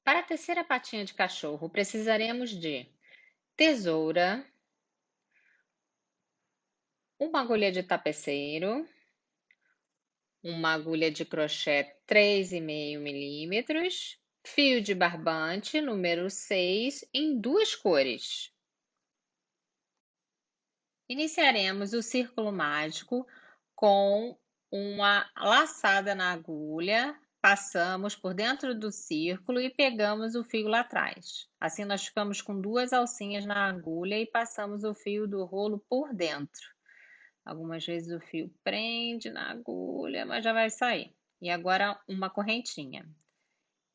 Para tecer a patinha de cachorro, precisaremos de tesoura, uma agulha de tapeceiro, uma agulha de crochê 3,5 milímetros, fio de barbante número 6 em duas cores. Iniciaremos o círculo mágico com uma laçada na agulha, passamos por dentro do círculo e pegamos o fio lá atrás. Assim nós ficamos com duas alcinhas na agulha e passamos o fio do rolo por dentro. Algumas vezes o fio prende na agulha, mas já vai sair. E agora uma correntinha.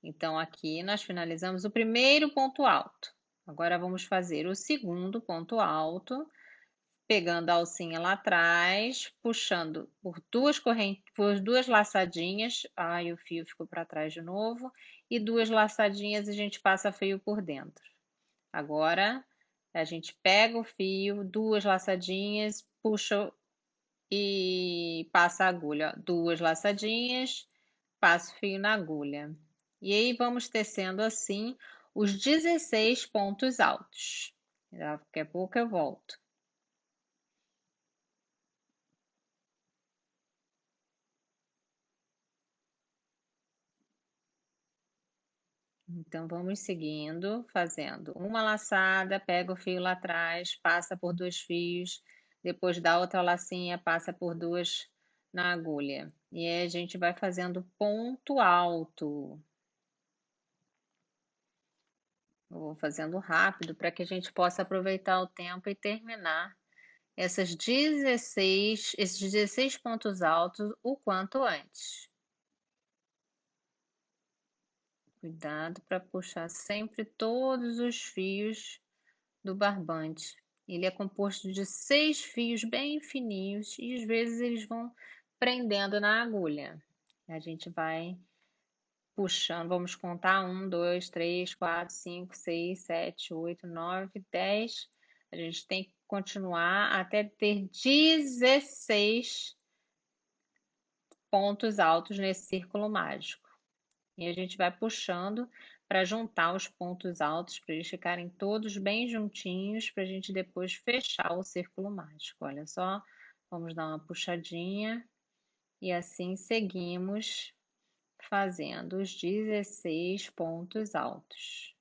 Então aqui nós finalizamos o primeiro ponto alto. Agora vamos fazer o segundo ponto alto, pegando a alcinha lá atrás, puxando por duas correntes, por duas laçadinhas. Ai, o fio ficou para trás de novo. E duas laçadinhas a gente passa fio por dentro. Agora a gente pega o fio, duas laçadinhas, puxa e passa a agulha. Duas laçadinhas, passa o fio na agulha. E aí vamos tecendo assim os 16 pontos altos. Daqui a pouco eu volto. Então, vamos seguindo, fazendo uma laçada, pega o fio lá atrás, passa por dois fios, depois dá outra lacinha, passa por duas na agulha. E aí a gente vai fazendo ponto alto. Eu vou fazendo rápido para que a gente possa aproveitar o tempo e terminar esses 16 pontos altos o quanto antes. Cuidado para puxar sempre todos os fios do barbante. Ele é composto de 6 fios bem fininhos e às vezes eles vão prendendo na agulha. A gente vai puxando, vamos contar 1, 2, 3, 4, 5, 6, 7, 8, 9, 10. A gente tem que continuar até ter 16 pontos altos nesse círculo mágico. E a gente vai puxando para juntar os pontos altos, para eles ficarem todos bem juntinhos, para a gente depois fechar o círculo mágico. Olha só, vamos dar uma puxadinha e assim seguimos fazendo os 16 pontos altos.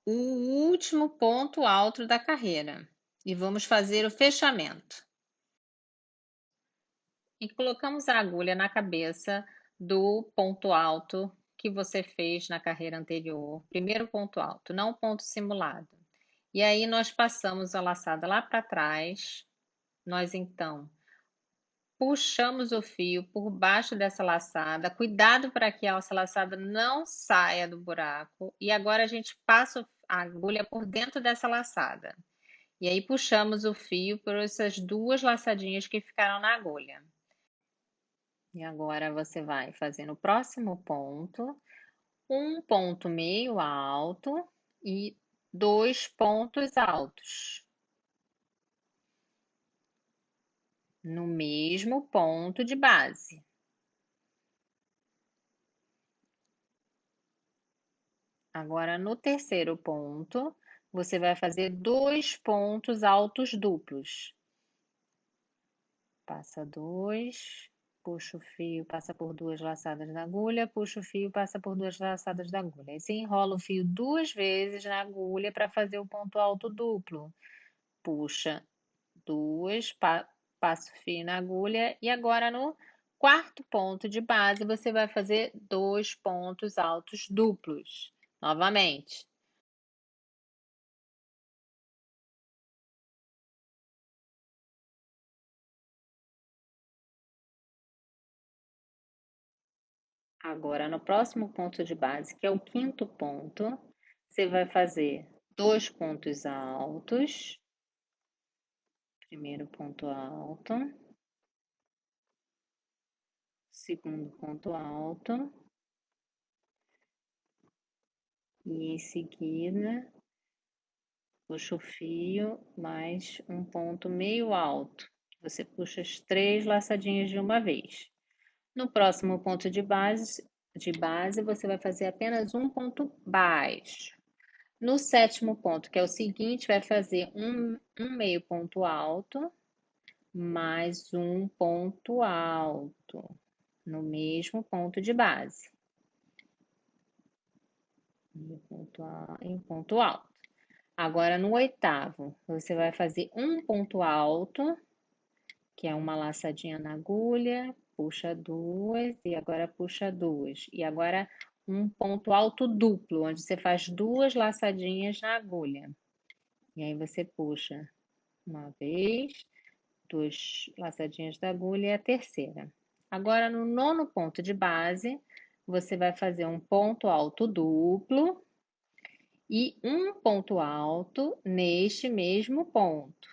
O último ponto alto da carreira. E vamos fazer o fechamento. E colocamos a agulha na cabeça do ponto alto que você fez na carreira anterior, primeiro ponto alto, não o ponto simulado. E aí nós passamos a laçada lá para trás, nós então puxamos o fio por baixo dessa laçada, cuidado para que essa laçada não saia do buraco, e agora a gente passa a agulha por dentro dessa laçada. E aí puxamos o fio por essas duas laçadinhas que ficaram na agulha. E agora você vai fazer no próximo ponto, um ponto meio alto e dois pontos altos no mesmo ponto de base. Agora, no terceiro ponto, você vai fazer dois pontos altos duplos. Passa dois, puxa o fio, passa por duas laçadas da agulha, puxa o fio, passa por duas laçadas da agulha. Aí você enrola o fio duas vezes na agulha para fazer o ponto alto duplo. Puxa duas, passa o fio na agulha e agora no quarto ponto de base você vai fazer dois pontos altos duplos. Novamente. Agora, no próximo ponto de base, que é o quinto ponto, você vai fazer dois pontos altos. Primeiro ponto alto. Segundo ponto alto. E em seguida, puxa o fio mais um ponto meio alto. Você puxa as três laçadinhas de uma vez. No próximo ponto de base, você vai fazer apenas um ponto baixo. No sétimo ponto, que é o seguinte, vai fazer um meio ponto alto, mais um ponto alto, no mesmo ponto de base. Em ponto alto. Agora, no oitavo, você vai fazer um ponto alto, que é uma laçadinha na agulha, puxa duas e agora puxa duas. E agora um ponto alto duplo, onde você faz duas laçadinhas na agulha. E aí você puxa uma vez, duas laçadinhas da agulha e a terceira. Agora no nono ponto de base, você vai fazer um ponto alto duplo e um ponto alto neste mesmo ponto.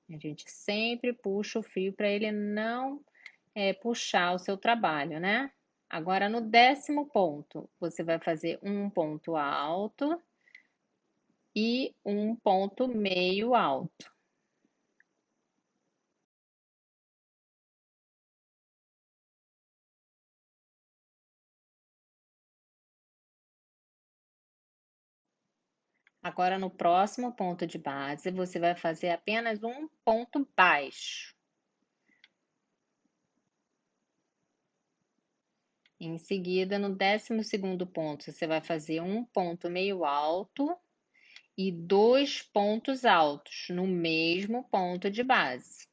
A gente sempre puxa o fio para ele não puxar o seu trabalho, né? Agora, no décimo ponto, você vai fazer um ponto alto e um ponto meio alto. Agora, no próximo ponto de base, você vai fazer apenas um ponto baixo. Em seguida, no 12º ponto, você vai fazer um ponto meio alto e dois pontos altos no mesmo ponto de base.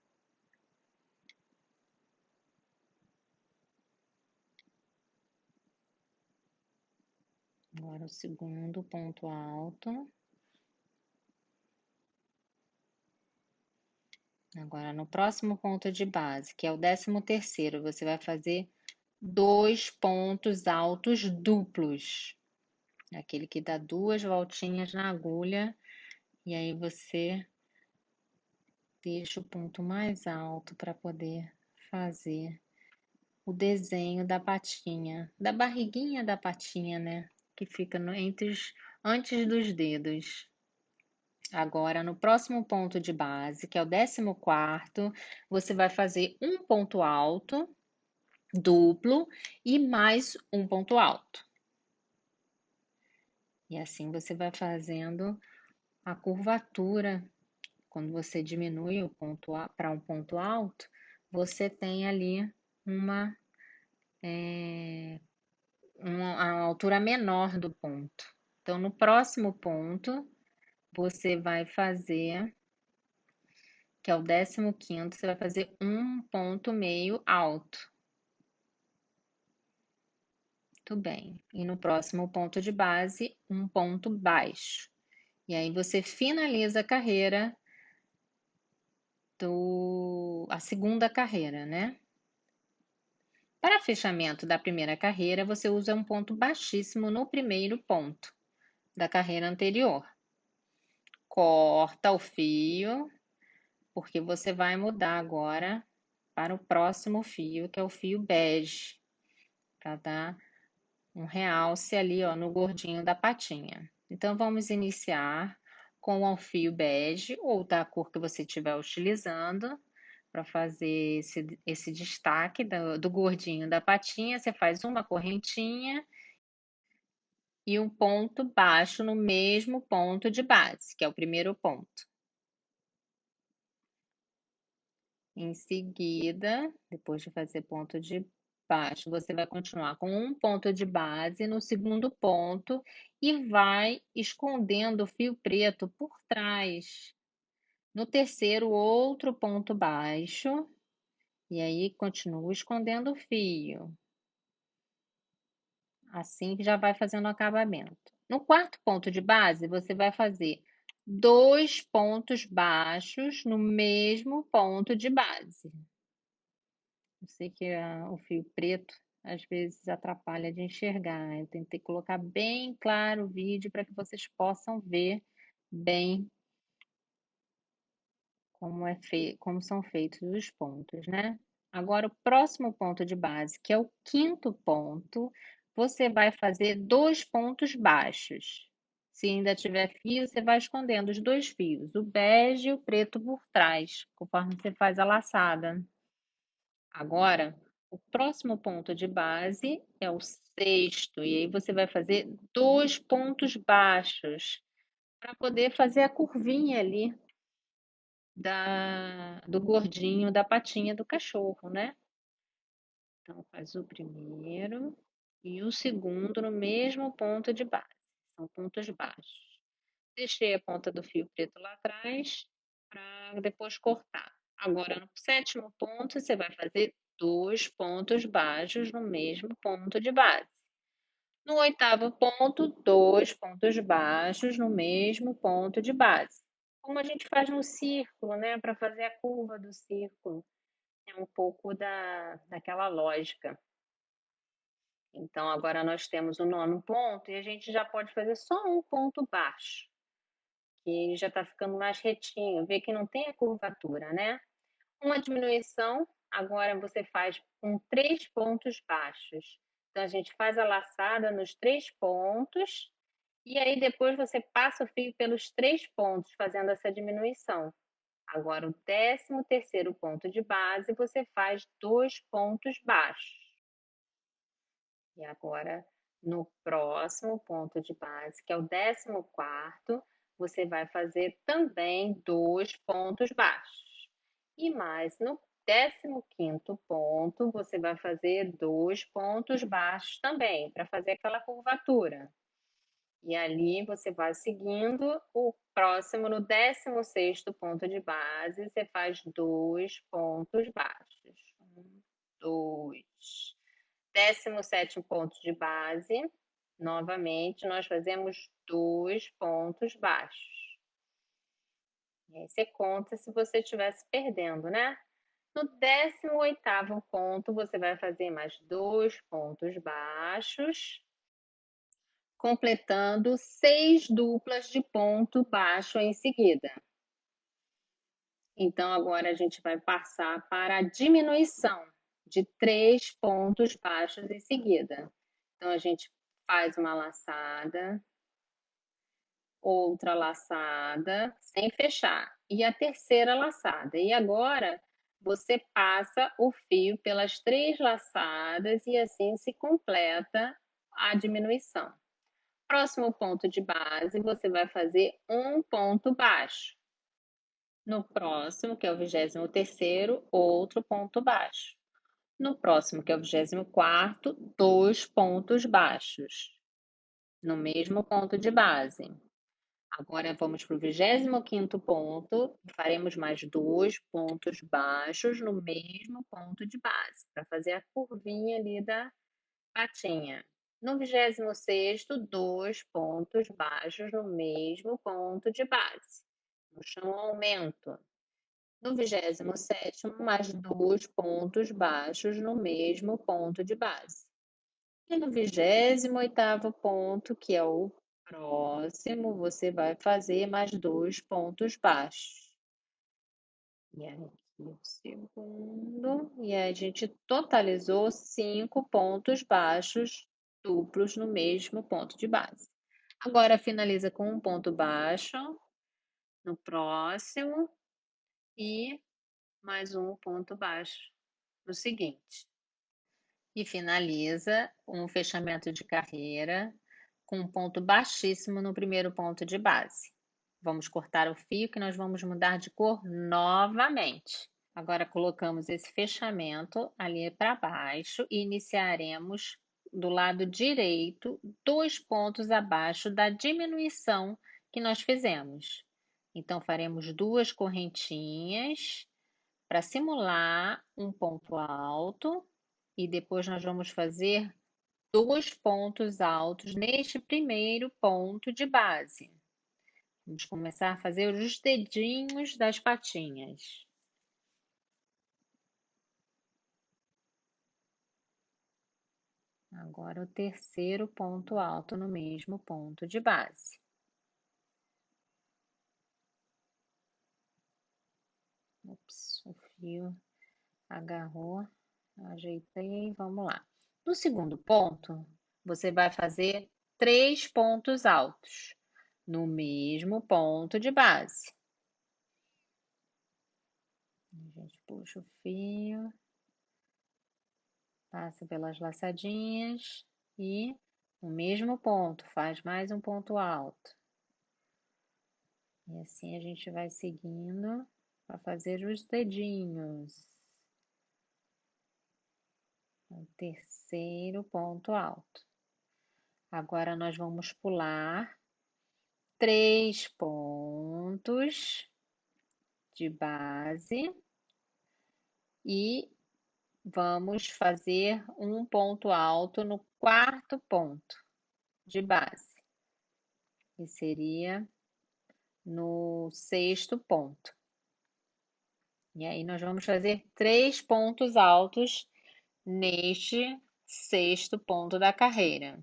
Agora o segundo ponto alto. Agora no próximo ponto de base, que é o 13º, você vai fazer dois pontos altos duplos. Aquele que dá duas voltinhas na agulha e aí você deixa o ponto mais alto para poder fazer o desenho da patinha, da barriguinha da patinha, né? Que fica antes dos dedos. Agora, no próximo ponto de base, que é o 14º, você vai fazer um ponto alto, duplo, e mais um ponto alto. E assim você vai fazendo a curvatura. Quando você diminui o ponto para um ponto alto, você tem ali uma altura menor do ponto. Então, no próximo ponto, você vai fazer, que é o 15º, você vai fazer um ponto meio alto. Muito bem. E no próximo ponto de base, um ponto baixo. E aí você finaliza a carreira a segunda carreira, né? Para fechamento da primeira carreira, você usa um ponto baixíssimo no primeiro ponto da carreira anterior. Corta o fio, porque você vai mudar agora para o próximo fio, que é o fio bege, para dar um realce ali, ó, no gordinho da patinha. Então, vamos iniciar com o fio bege, ou da cor que você estiver utilizando, para fazer esse destaque do gordinho da patinha. Você faz uma correntinha e um ponto baixo no mesmo ponto de base, que é o primeiro ponto. Em seguida, depois de fazer ponto de baixo, você vai continuar com um ponto de base no segundo ponto e vai escondendo o fio preto por trás. No terceiro, outro ponto baixo, e aí continua escondendo o fio. Assim que já vai fazendo o acabamento. No quarto ponto de base, você vai fazer dois pontos baixos no mesmo ponto de base. Eu sei que o fio preto às vezes atrapalha de enxergar. Eu tentei colocar bem claro o vídeo para que vocês possam ver bem como são feitos os pontos, né? Agora, o próximo ponto de base, que é o quinto ponto, você vai fazer dois pontos baixos. Se ainda tiver fio, você vai escondendo os dois fios, o bege e o preto por trás, conforme você faz a laçada. Agora, o próximo ponto de base é o sexto, e aí você vai fazer 2 pontos baixos para poder fazer a curvinha ali do gordinho da patinha do cachorro, né? Então, faz o primeiro e o segundo no mesmo ponto de base. São pontos baixos. Deixei a ponta do fio preto lá atrás para depois cortar. Agora, no sétimo ponto, você vai fazer 2 pontos baixos no mesmo ponto de base. No oitavo ponto, 2 pontos baixos no mesmo ponto de base. Como a gente faz no círculo, né? Para fazer a curva do círculo. É um pouco daquela lógica. Então, agora nós temos o nono ponto e a gente já pode fazer só um ponto baixo, que ele já está ficando mais retinho, vê que não tem a curvatura, né? Uma diminuição, agora você faz com 3 pontos baixos. Então, a gente faz a laçada nos 3 pontos e aí depois você passa o fio pelos 3 pontos, fazendo essa diminuição. Agora, o 13º ponto de base, você faz 2 pontos baixos. E agora, no próximo ponto de base, que é o 14º, você vai fazer também 2 pontos baixos. E mais, no 15º ponto, você vai fazer 2 pontos baixos também, para fazer aquela curvatura. E ali você vai seguindo o próximo, no 16º ponto de base, você faz 2 pontos baixos. 1, 2. 17º ponto de base, novamente, nós fazemos 2 pontos baixos. E aí você conta se você estivesse perdendo, né? No 18º ponto, você vai fazer mais 2 pontos baixos, completando 6 duplas de ponto baixo em seguida. Então, agora a gente vai passar para a diminuição de 3 pontos baixos em seguida. Então, a gente faz uma laçada, outra laçada, sem fechar, e a terceira laçada. E agora, você passa o fio pelas 3 laçadas e assim se completa a diminuição. Próximo ponto de base, você vai fazer um ponto baixo. No próximo, que é o 23º, outro ponto baixo. No próximo, que é o 24º, 2 pontos baixos. No mesmo ponto de base. Agora vamos para o 25º ponto, faremos mais 2 pontos baixos no mesmo ponto de base, para fazer a curvinha ali da patinha. No 26º, 2 pontos baixos no mesmo ponto de base. No chão, aumento. No 27º, mais 2 pontos baixos no mesmo ponto de base. E no 28º ponto, que é o próximo, você vai fazer mais 2 pontos baixos. E aqui o segundo. E a gente totalizou 5 pontos baixos duplos no mesmo ponto de base. Agora, finaliza com um ponto baixo no próximo e mais um ponto baixo no seguinte. E finaliza um fechamento de carreira com um ponto baixíssimo no primeiro ponto de base. Vamos cortar o fio que nós vamos mudar de cor novamente. Agora colocamos esse fechamento ali para baixo e iniciaremos do lado direito 2 pontos abaixo da diminuição que nós fizemos. Então, faremos 2 correntinhas para simular um ponto alto e depois nós vamos fazer 2 pontos altos neste primeiro ponto de base. Vamos começar a fazer os dedinhos das patinhas. Agora o terceiro ponto alto no mesmo ponto de base. Ops, o fio agarrou, ajeitei, vamos lá. No segundo ponto, você vai fazer 3 pontos altos no mesmo ponto de base. A gente puxa o fio, Passa pelas laçadinhas e no mesmo ponto, faz mais um ponto alto. E assim a gente vai seguindo para fazer os dedinhos. O terceiro ponto alto. Agora nós vamos pular 3 pontos de base e vamos fazer um ponto alto no quarto ponto de base, que seria no sexto ponto. E aí nós vamos fazer 3 pontos altos neste sexto ponto da carreira.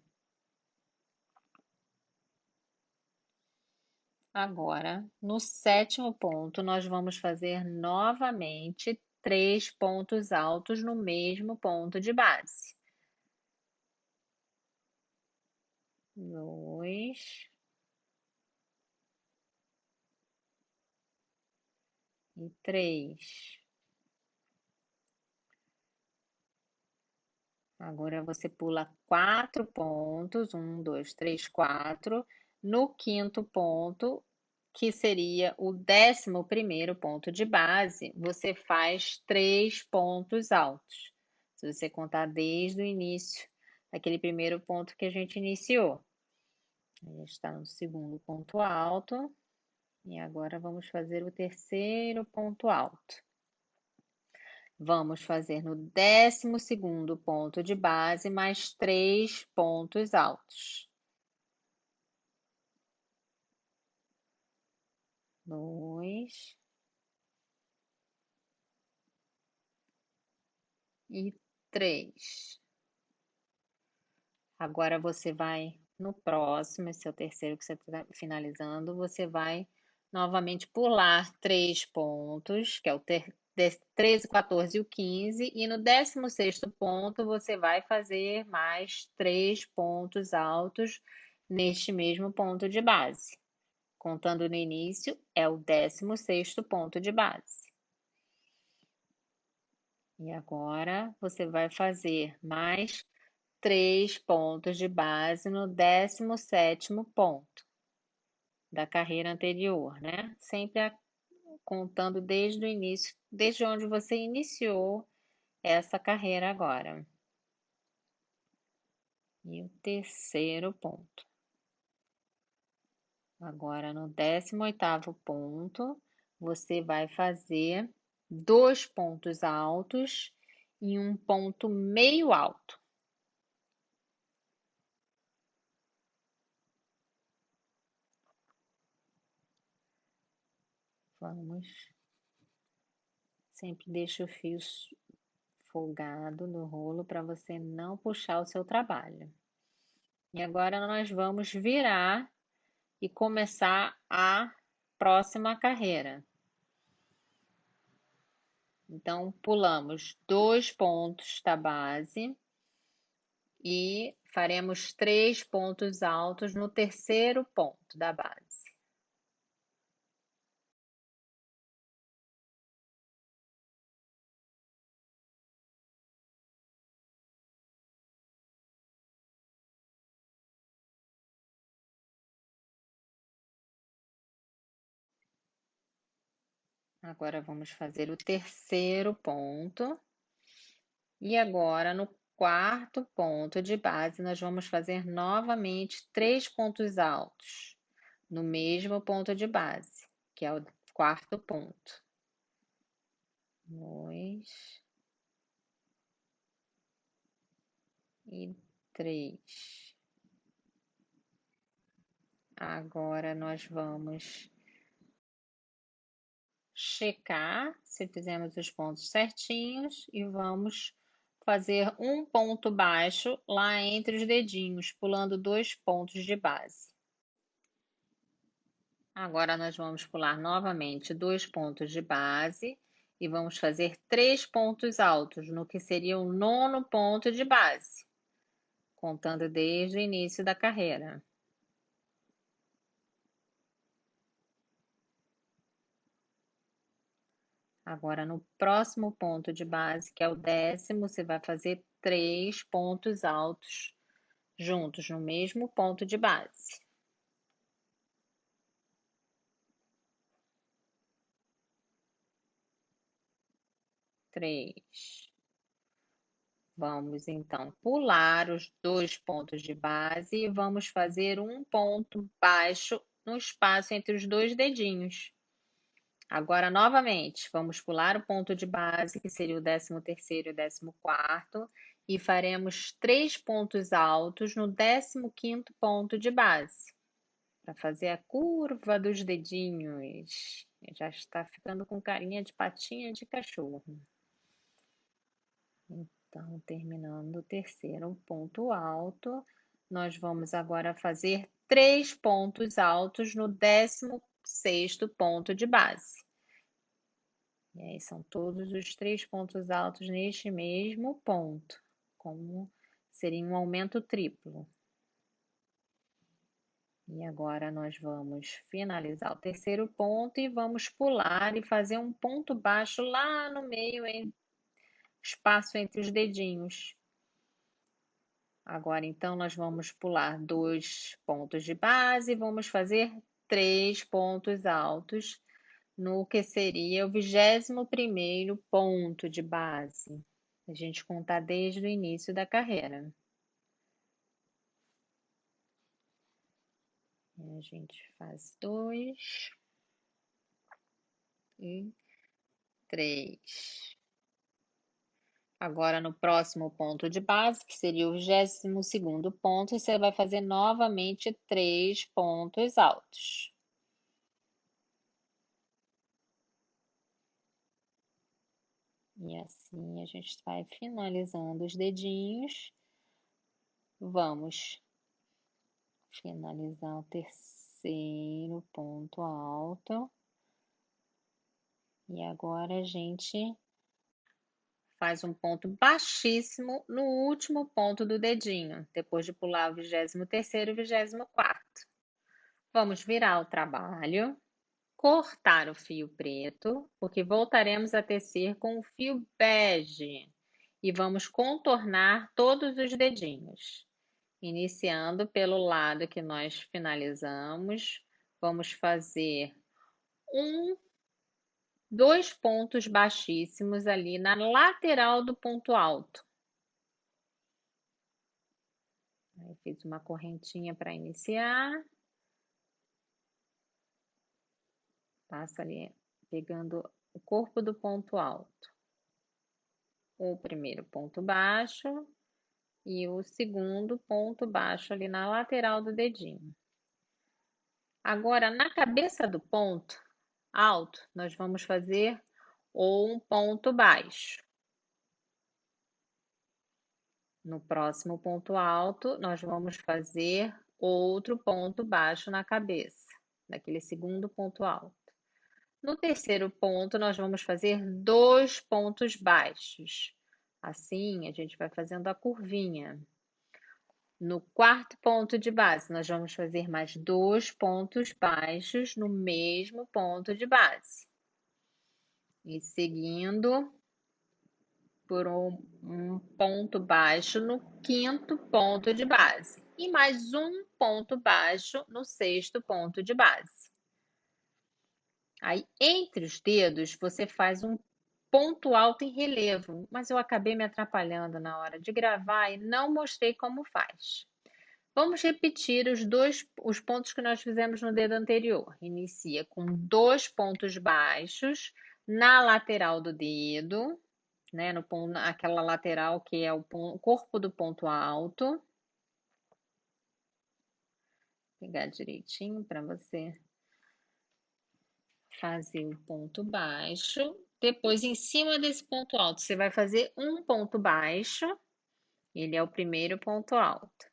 Agora, no sétimo ponto, nós vamos fazer novamente 3 pontos altos no mesmo ponto de base. 2 e 3. Agora você pula 4 pontos, 1, 2, 3, 4. No quinto ponto, que seria o 11º ponto de base, você faz 3 pontos altos. Se você contar desde o início, daquele primeiro ponto que a gente iniciou. A gente está no segundo ponto alto. E agora vamos fazer o terceiro ponto alto. Vamos fazer no 12º ponto de base mais 3 pontos altos. 2 e 3. Agora você vai no próximo, esse é o terceiro que você está finalizando, você vai novamente pular 3 pontos, que é o 13, 14 e o 15, e no 16º ponto você vai fazer mais 3 pontos altos neste mesmo ponto de base. Contando no início, é o 16º ponto de base. E agora você vai fazer mais 3 pontos de base no 17º ponto da carreira anterior, né? Sempre contando desde o início, desde onde você iniciou essa carreira agora. E o terceiro ponto. Agora, no 18º ponto, você vai fazer 2 pontos altos e um ponto meio alto. Vamos. Sempre deixa o fio folgado no rolo para você não puxar o seu trabalho. E agora nós vamos virar e começar a próxima carreira. Então, pulamos 2 pontos da base e faremos 3 pontos altos no terceiro ponto da base. Agora vamos fazer o terceiro ponto. E agora, no quarto ponto de base, nós vamos fazer novamente 3 pontos altos no mesmo ponto de base, que é o quarto ponto. 2 e 3. Agora nós vamos checar se fizemos os pontos certinhos e vamos fazer um ponto baixo lá entre os dedinhos, pulando 2 pontos de base. Agora nós vamos pular novamente 2 pontos de base e vamos fazer 3 pontos altos no que seria o 9º ponto de base, contando desde o início da carreira. Agora, no próximo ponto de base, que é o 10º, você vai fazer 3 pontos altos juntos no mesmo ponto de base. 3. Vamos, então, pular os 2 pontos de base e vamos fazer um ponto baixo no espaço entre os 2 dedinhos. Agora, novamente, vamos pular o ponto de base, que seria o 13º e o 14º, e faremos 3 pontos altos no 15º ponto de base, para fazer a curva dos dedinhos. Já está ficando com carinha de patinha de cachorro. Então, terminando o terceiro ponto alto, nós vamos agora fazer 3 pontos altos no 16º ponto de base. E aí são todos os 3 pontos altos neste mesmo ponto, como seria um aumento triplo. E agora nós vamos finalizar o terceiro ponto e vamos pular e fazer um ponto baixo lá no meio, espaço entre os dedinhos. Agora, então, nós vamos pular 2 pontos de base e vamos fazer 3 pontos altos no que seria o 21º ponto de base. A gente contar desde o início da carreira. E a gente faz 2 e 3. Agora, no próximo ponto de base, que seria o 22º ponto, você vai fazer novamente 3 pontos altos. E assim a gente vai finalizando os dedinhos. Vamos finalizar o terceiro ponto alto. E agora a gente faz um ponto baixíssimo no último ponto do dedinho, depois de pular o 23º e o 24º. Vamos virar o trabalho, cortar o fio preto, porque voltaremos a tecer com o fio bege. E vamos contornar todos os dedinhos. Iniciando pelo lado que nós finalizamos, vamos fazer 2 pontos baixíssimos ali na lateral do ponto alto. Aí fiz uma correntinha para iniciar. Passa ali pegando o corpo do ponto alto. O primeiro ponto baixo e o segundo ponto baixo ali na lateral do dedinho. Agora, na cabeça do ponto alto, nós vamos fazer um ponto baixo. No próximo ponto alto, nós vamos fazer outro ponto baixo na cabeça, daquele segundo ponto alto. No terceiro ponto, nós vamos fazer 2 pontos baixos. Assim, a gente vai fazendo a curvinha. No quarto ponto de base, nós vamos fazer mais 2 pontos baixos no mesmo ponto de base. E seguindo por um ponto baixo no quinto ponto de base. E mais um ponto baixo no sexto ponto de base. Aí, entre os dedos, você faz um ponto alto em relevo, mas eu acabei me atrapalhando na hora de gravar e não mostrei como faz. Vamos repetir os pontos que nós fizemos no dedo anterior. Inicia com 2 pontos baixos na lateral do dedo, né, aquela lateral que é o corpo do ponto alto. Vou pegar direitinho para você fazer o ponto baixo. Depois, em cima desse ponto alto, você vai fazer um ponto baixo. Ele é o primeiro ponto alto.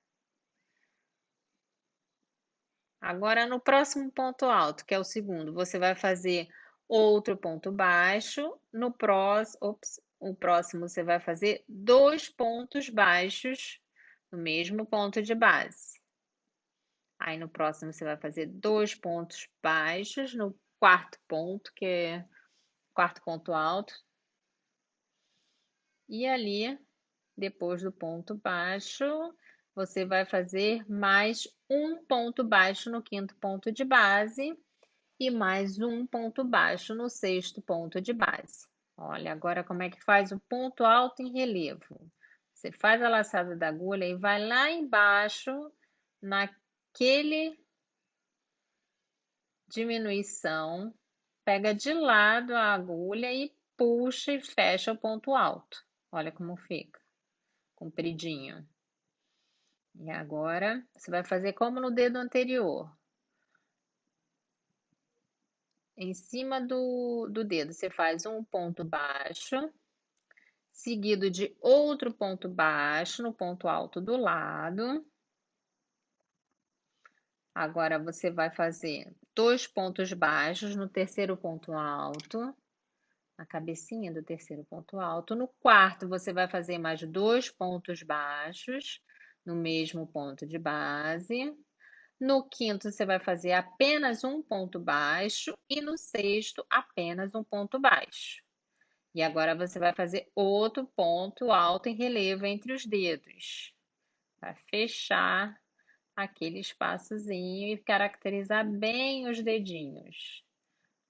Agora, no próximo ponto alto, que é o segundo, você vai fazer outro ponto baixo. O próximo você vai fazer 2 pontos baixos no mesmo ponto de base. Aí no próximo você vai fazer 2 pontos baixos no quarto ponto, que é quarto ponto alto. E ali, depois do ponto baixo, você vai fazer mais um ponto baixo no quinto ponto de base e mais um ponto baixo no sexto ponto de base. Olha, agora como é que faz o ponto alto em relevo. Você faz a laçada da agulha e vai lá embaixo, naquele diminuição, pega de lado a agulha e puxa e fecha o ponto alto. Olha como fica, compridinho. E agora, você vai fazer como no dedo anterior. Em cima do dedo, você faz um ponto baixo, seguido de outro ponto baixo no ponto alto do lado. Agora, você vai fazer 2 pontos baixos no terceiro ponto alto, na cabecinha do terceiro ponto alto. No quarto, você vai fazer mais 2 pontos baixos no mesmo ponto de base. No quinto, você vai fazer apenas um ponto baixo e no sexto, apenas um ponto baixo. E agora você vai fazer outro ponto alto em relevo entre os dedos, para fechar aquele espaçozinho e caracterizar bem os dedinhos.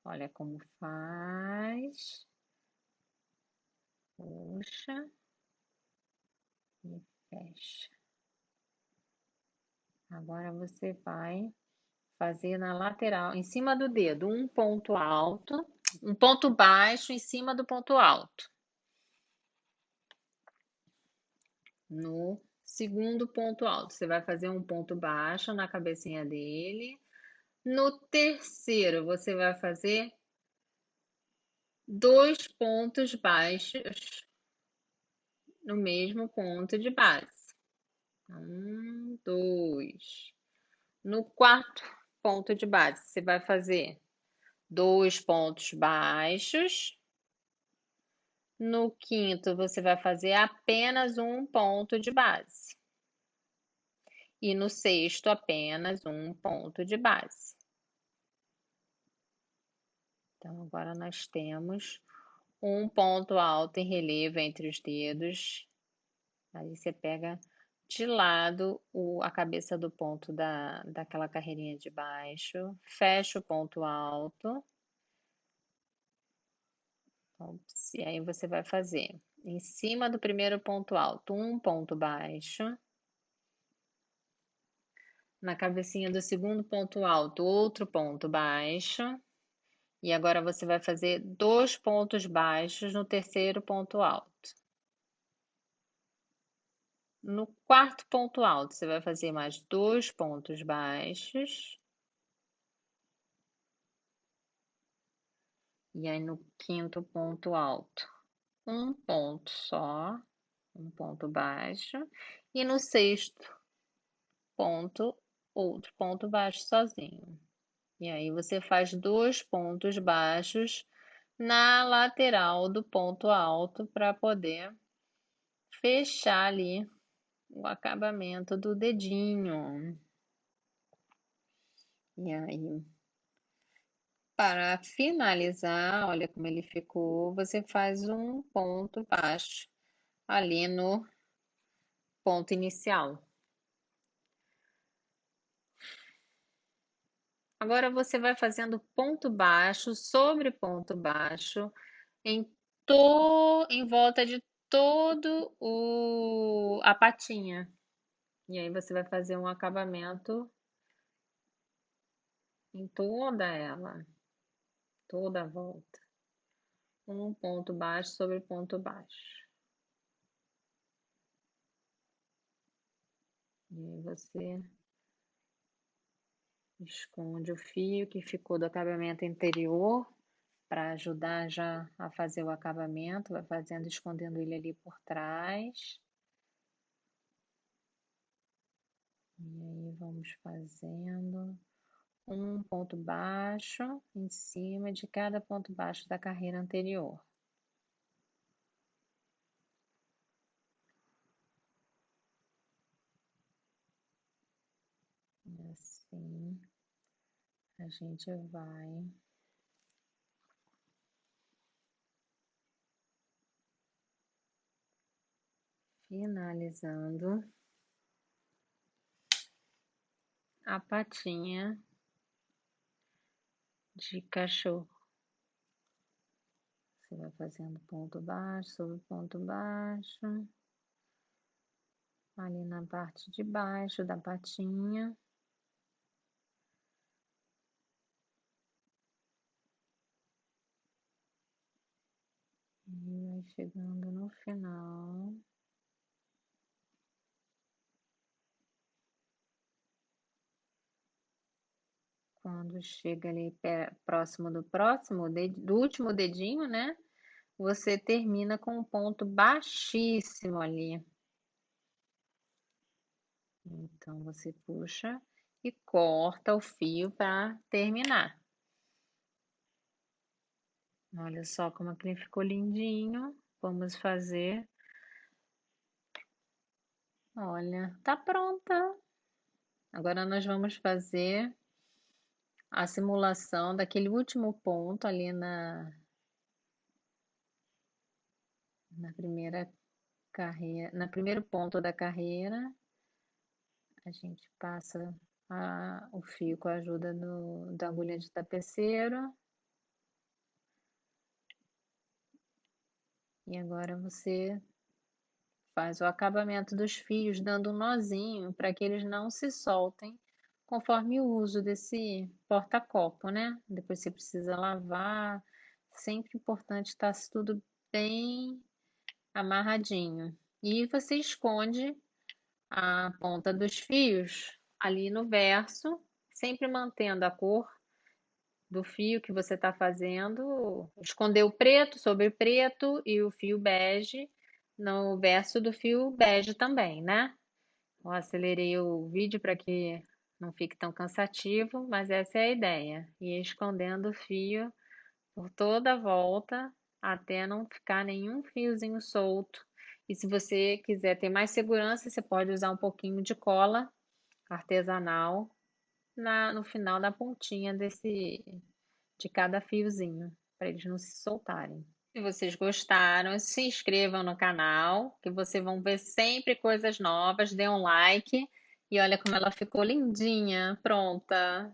Olha como faz. Puxa e fecha. Agora você vai fazer na lateral, em cima do dedo, um ponto alto, um ponto baixo em cima do ponto alto. No segundo ponto alto, você vai fazer um ponto baixo na cabecinha dele. No terceiro, você vai fazer 2 pontos baixos no mesmo ponto de base. 1, 2. No quarto ponto de base, você vai fazer 2 pontos baixos. No quinto, você vai fazer apenas um ponto de base. E no sexto, apenas um ponto de base. Então, agora nós temos um ponto alto em relevo entre os dedos. Aí você pega de lado a cabeça do ponto daquela carreirinha de baixo, fecha o ponto alto. Ops, e aí você vai fazer em cima do primeiro ponto alto um ponto baixo. Na cabecinha do segundo ponto alto, outro ponto baixo. E agora você vai fazer 2 pontos baixos no terceiro ponto alto. No quarto ponto alto, você vai fazer mais 2 pontos baixos. E aí no quinto ponto alto, um ponto só, um ponto baixo. E no sexto ponto, outro ponto baixo sozinho. E aí você faz 2 pontos baixos na lateral do ponto alto para poder fechar ali o acabamento do dedinho. E aí, para finalizar, olha como ele ficou, você faz um ponto baixo ali no ponto inicial. Agora você vai fazendo ponto baixo sobre ponto baixo em volta de todo a patinha. E aí você vai fazer um acabamento em toda ela, toda a volta. Um ponto baixo sobre ponto baixo. E aí você esconde o fio que ficou do acabamento anterior para ajudar já a fazer o acabamento, vai fazendo, escondendo ele ali por trás. E aí vamos fazendo um ponto baixo em cima de cada ponto baixo da carreira anterior. E assim a gente vai Finalizando a patinha de cachorro. Você vai fazendo ponto baixo sobre ponto baixo, ali na parte de baixo da patinha. E vai chegando no final. Quando chega ali próximo do último dedinho, né? Você termina com um ponto baixíssimo ali. Então, você puxa e corta o fio para terminar. Olha só como aqui ficou lindinho. Vamos fazer. Olha, tá pronta. Agora nós vamos fazer a simulação daquele último ponto ali na primeira carreira, no primeiro ponto da carreira. A gente passa o fio com a ajuda da agulha de tapeceiro. E agora você faz o acabamento dos fios dando um nozinho para que eles não se soltem conforme o uso desse porta-copo, né? Depois você precisa lavar. Sempre importante estar tudo bem amarradinho. E você esconde a ponta dos fios ali no verso, sempre mantendo a cor do fio que você está fazendo, esconder o preto sobre preto e o fio bege no verso do fio bege também, né? Eu acelerei o vídeo para que não fique tão cansativo, mas essa é a ideia. Ir escondendo o fio por toda a volta até não ficar nenhum fiozinho solto. E se você quiser ter mais segurança, você pode usar um pouquinho de cola artesanal no final da pontinha de cada fiozinho, para eles não se soltarem. Se vocês gostaram, se inscrevam no canal, que vocês vão ver sempre coisas novas. Dê um like e olha como ela ficou lindinha, pronta.